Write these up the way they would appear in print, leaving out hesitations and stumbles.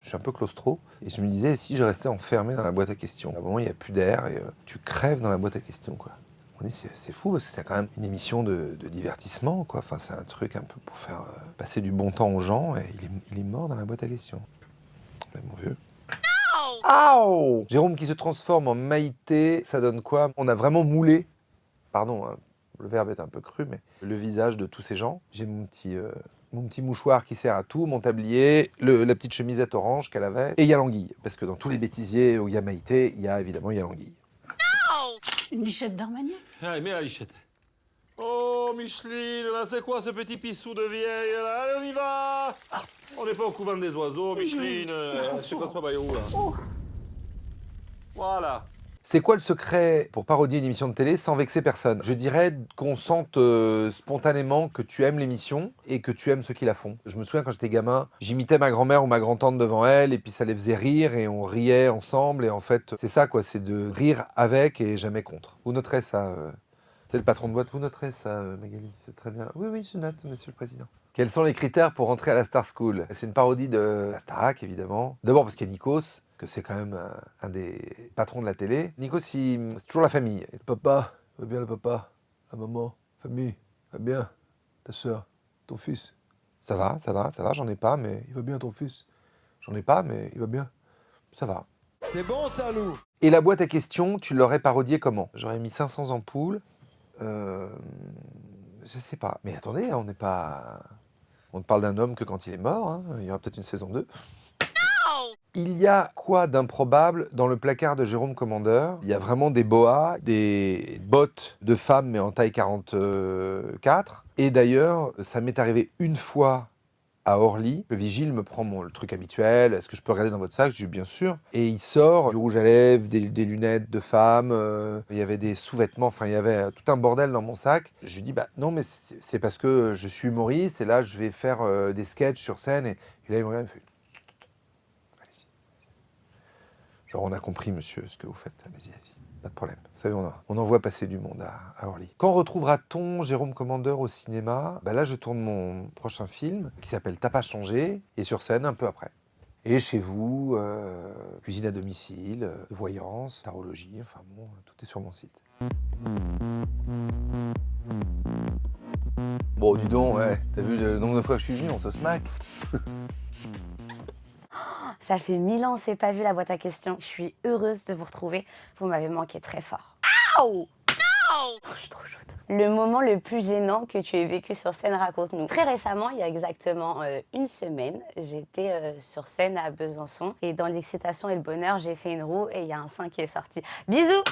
Je suis un peu claustro et je me disais, si je restais enfermé dans la boîte à questions, à un moment il n'y a plus d'air et tu crèves dans la boîte à questions, quoi. C'est fou parce que c'est quand même une émission de divertissement, quoi. Enfin, c'est un truc un peu pour faire passer du bon temps aux gens et il est mort dans la boîte à questions. Mais mon vieux. Aouh! Jérôme qui se transforme en Maïté, ça donne quoi? On a vraiment moulé, pardon, hein, le verbe est un peu cru, mais le visage de tous ces gens. J'ai mon petit mouchoir qui sert à tout, mon tablier, la petite chemisette orange qu'elle avait, et il y a l'anguille. Parce que dans tous les bêtisiers où il y a Maïté, il y a évidemment l'anguille. Une lichette d'Armagnac. Allez, mets la lichette. Oh, Micheline, là, c'est quoi ce petit pissou de vieille, là? Allez, on y va! On n'est pas au couvent des oiseaux, Micheline. Je sais pas ce pas où, là. Voilà. C'est quoi le secret pour parodier une émission de télé sans vexer personne? Je dirais qu'on sente spontanément que tu aimes l'émission et que tu aimes ceux qui la font. Je me souviens quand j'étais gamin, j'imitais ma grand-mère ou ma grand-tante devant elle et puis ça les faisait rire et on riait ensemble et en fait c'est ça quoi, c'est de rire avec et jamais contre. Vous noterez ça, c'est le patron de boîte, vous noterez ça Magali, c'est très bien. Oui, oui, je note monsieur le président. Quels sont les critères pour entrer à la Star School? C'est une parodie de la Starac évidemment. D'abord parce qu'il y a Nikos, que c'est quand même un des patrons de la télé. Nikos, c'est toujours la famille. Le papa, va bien le papa, la maman, famille, va bien, ta soeur, ton fils. Ça va, j'en ai pas, mais il va bien ton fils. J'en ai pas, mais il va bien. Ça va. C'est bon ça, Lou. Et la boîte à questions, tu l'aurais parodiée comment? J'aurais mis 500 ampoules. Je sais pas. Mais attendez, on n'est pas... On ne parle d'un homme que quand il est mort. Hein. Il y aura peut-être une saison 2. Il y a quoi d'improbable dans le placard de Jérôme Commandeur? Il y a vraiment des boas, des bottes de femmes, mais en taille 44. Et d'ailleurs, ça m'est arrivé une fois à Orly. Le vigile me prend le truc habituel. Est-ce que je peux regarder dans votre sac? Je dis bien sûr. Et il sort du rouge à lèvres, des lunettes de femme. Il y avait des sous-vêtements. Enfin, il y avait tout un bordel dans mon sac. Je lui dis, bah non, mais c'est parce que je suis humoriste et là, je vais faire des sketchs sur scène. Et là, il me regarde et me fait... Genre, on a compris, monsieur, ce que vous faites. Allez-y, pas de problème. Vous savez, on en voit passer du monde à Orly. Quand retrouvera-t-on Jérôme Commandeur au cinéma? Bah là, je tourne mon prochain film qui s'appelle T'as pas changé et sur scène un peu après. Et chez vous, cuisine à domicile, voyance, tarologie, enfin bon, tout est sur mon site. Bon, dis donc, ouais, t'as vu le nombre de fois que je suis venu, on se smack. Ça fait 1000 ans, on s'est pas vu la boîte à questions. Je suis heureuse de vous retrouver. Vous m'avez manqué très fort. Aouh! Je suis trop chaude. Le moment le plus gênant que tu aies vécu sur scène, raconte-nous. Très récemment, il y a exactement une semaine, j'étais sur scène à Besançon et dans l'excitation et le bonheur, j'ai fait une roue et il y a un sein qui est sorti. Bisous!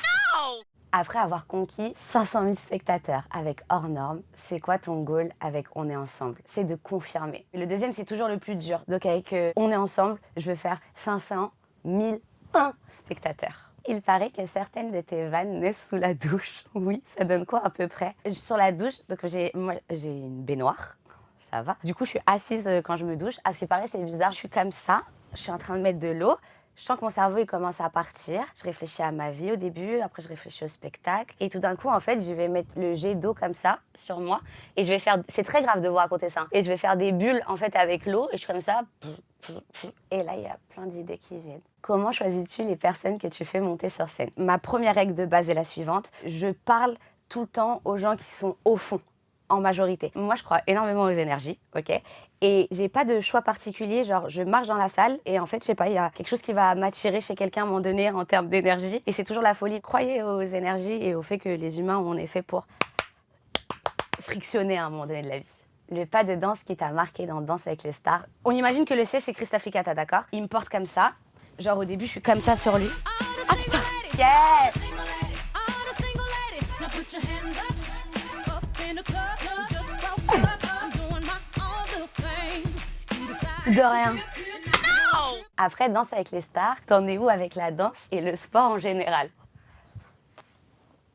Après avoir conquis 500 000 spectateurs avec Hors Normes, c'est quoi ton goal avec On est ensemble? C'est de confirmer. Le deuxième, c'est toujours le plus dur. Donc avec On est ensemble, je veux faire 500 001 spectateurs. Il paraît que certaines de tes vannes naissent sous la douche. Oui, ça donne quoi à peu près? Sur la douche, donc j'ai une baignoire, ça va. Du coup, je suis assise quand je me douche. À ce qui paraît, c'est bizarre. Je suis comme ça, je suis en train de mettre de l'eau. Je sens que mon cerveau il commence à partir. Je réfléchis à ma vie au début, après je réfléchis au spectacle. Et tout d'un coup, en fait, je vais mettre le jet d'eau comme ça sur moi. Et je vais faire... C'est très grave de vous raconter ça. Et je vais faire des bulles en fait avec l'eau. Et je suis comme ça. Et là, il y a plein d'idées qui viennent. Comment choisis-tu les personnes que tu fais monter sur scène? Ma première règle de base est la suivante. Je parle tout le temps aux gens qui sont au fond. En majorité. Moi, je crois énormément aux énergies, ok? Et j'ai pas de choix particulier, genre je marche dans la salle et en fait, je sais pas, il y a quelque chose qui va m'attirer chez quelqu'un à un moment donné en termes d'énergie. Et c'est toujours la folie. Croyez aux énergies et au fait que les humains, on est fait pour frictionner à un moment donné de la vie. Le pas de danse qui t'a marqué dans Danse avec les stars. On imagine que le siège, c'est Christophe Licata, d'accord? Il me porte comme ça. Genre au début, je suis comme ça sur lui. Ah putain! Yeah! De rien. Après, Danse avec les stars, t'en es où avec la danse et le sport en général?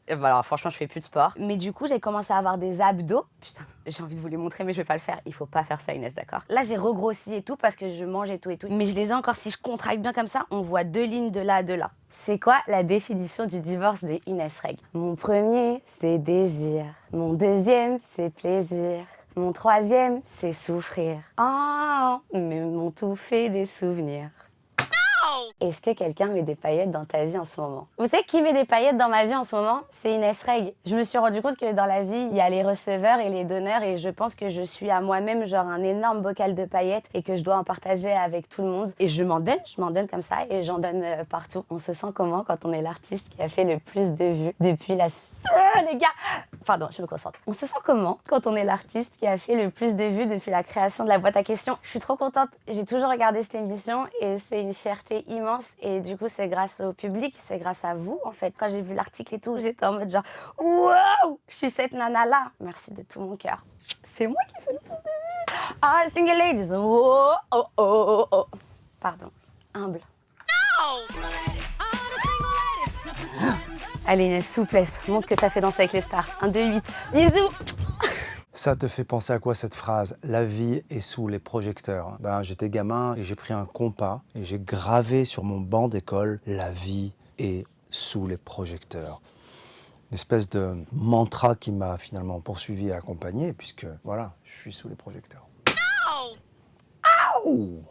Alors franchement, je fais plus de sport. Mais du coup, j'ai commencé à avoir des abdos. Putain, j'ai envie de vous les montrer, mais je vais pas le faire. Il faut pas faire ça, Inès, d'accord? Là, j'ai regrossi et tout parce que je mange et tout. Mais je les ai encore. Si je contracte bien comme ça, on voit 2 lignes de là à de là. C'est quoi la définition du divorce de Inès Reg? Mon premier, c'est désir. Mon deuxième, c'est plaisir. Mon troisième, c'est souffrir. Ah, mais mon tout fait des souvenirs. Est-ce que quelqu'un met des paillettes dans ta vie en ce moment? Vous savez qui met des paillettes dans ma vie en ce moment? C'est Inès Reg. Je me suis rendu compte que dans la vie, il y a les receveurs et les donneurs et je pense que je suis à moi-même genre un énorme bocal de paillettes et que je dois en partager avec tout le monde. Et je m'en donne comme ça et j'en donne partout. On se sent comment quand on est l'artiste qui a fait le plus de vues depuis la... les gars! Pardon, je me concentre. On se sent comment quand on est l'artiste qui a fait le plus de vues depuis la création de la boîte à questions? Je suis trop contente. J'ai toujours regardé cette émission et c'est une fierté immense. Et du coup, c'est grâce au public, c'est grâce à vous, en fait. Quand j'ai vu l'article et tout, j'étais en mode genre, waouh, je suis cette nana-là. Merci de tout mon cœur. C'est moi qui fais le plus de vues. Ah, single ladies. Oh, oh, oh, oh. Pardon. Humble. Allez, Inès, souplesse. Montre que t'as fait danser avec les stars. 1, 2, 8. Bisous. Ça te fait penser à quoi cette phrase? La vie est sous les projecteurs. J'étais gamin et j'ai pris un compas et j'ai gravé sur mon banc d'école « La vie est sous les projecteurs ». Une espèce de mantra qui m'a finalement poursuivi et accompagné puisque voilà, je suis sous les projecteurs.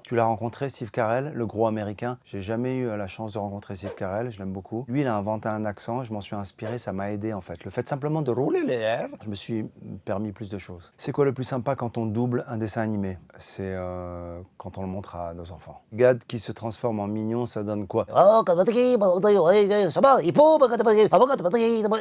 Tu l'as rencontré, Steve Carell, le gros américain. J'ai jamais eu la chance de rencontrer Steve Carell, je l'aime beaucoup. Lui, il a inventé un accent, je m'en suis inspiré, ça m'a aidé en fait. Le fait simplement de rouler les airs, je me suis permis plus de choses. C'est quoi le plus sympa quand on double un dessin animé? C'est quand on le montre à nos enfants. Gad qui se transforme en mignon, ça donne quoi?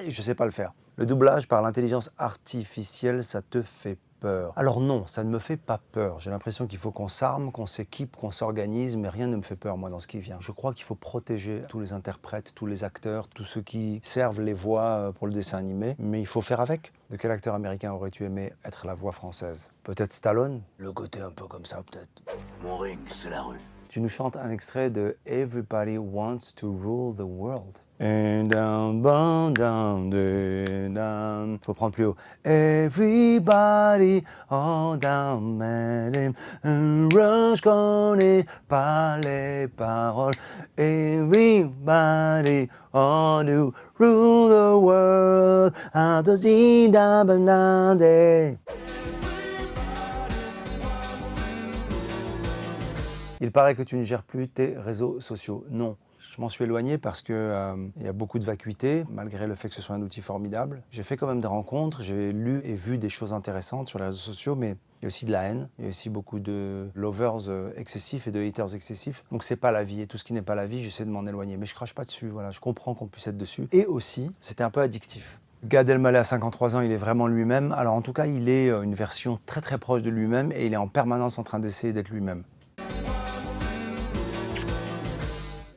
Je sais pas le faire. Le doublage par l'intelligence artificielle, ça te fait peur. Alors non, ça ne me fait pas peur. J'ai l'impression qu'il faut qu'on s'arme, qu'on s'équipe, qu'on s'organise, mais rien ne me fait peur, moi, dans ce qui vient. Je crois qu'il faut protéger tous les interprètes, tous les acteurs, tous ceux qui servent les voix pour le dessin animé, mais il faut faire avec. De quel acteur américain aurais-tu aimé être la voix française? Peut-être Stallone? Le côté un peu comme ça, peut-être. Mon ring, c'est la rue. Tu nous chantes un extrait de Everybody Wants to Rule the World. And down, down, down, down. Faut prendre plus haut. Everybody, all down, man, and rush, connaît pas les paroles. Everybody, all to rule the world. Out of the banane. Il paraît que tu ne gères plus tes réseaux sociaux. Non, je m'en suis éloigné parce que y a beaucoup de vacuité, malgré le fait que ce soit un outil formidable. J'ai fait quand même des rencontres, j'ai lu et vu des choses intéressantes sur les réseaux sociaux, mais il y a aussi de la haine, il y a aussi beaucoup de lovers excessifs et de haters excessifs. Donc c'est pas la vie, et tout ce qui n'est pas la vie, j'essaie de m'en éloigner. Mais je crache pas dessus, voilà, je comprends qu'on puisse être dessus. Et aussi, c'était un peu addictif. Gad Elmaleh à 53 ans, il est vraiment lui-même. Alors en tout cas, il est une version très très proche de lui-même et il est en permanence en train d'essayer d'être lui-même.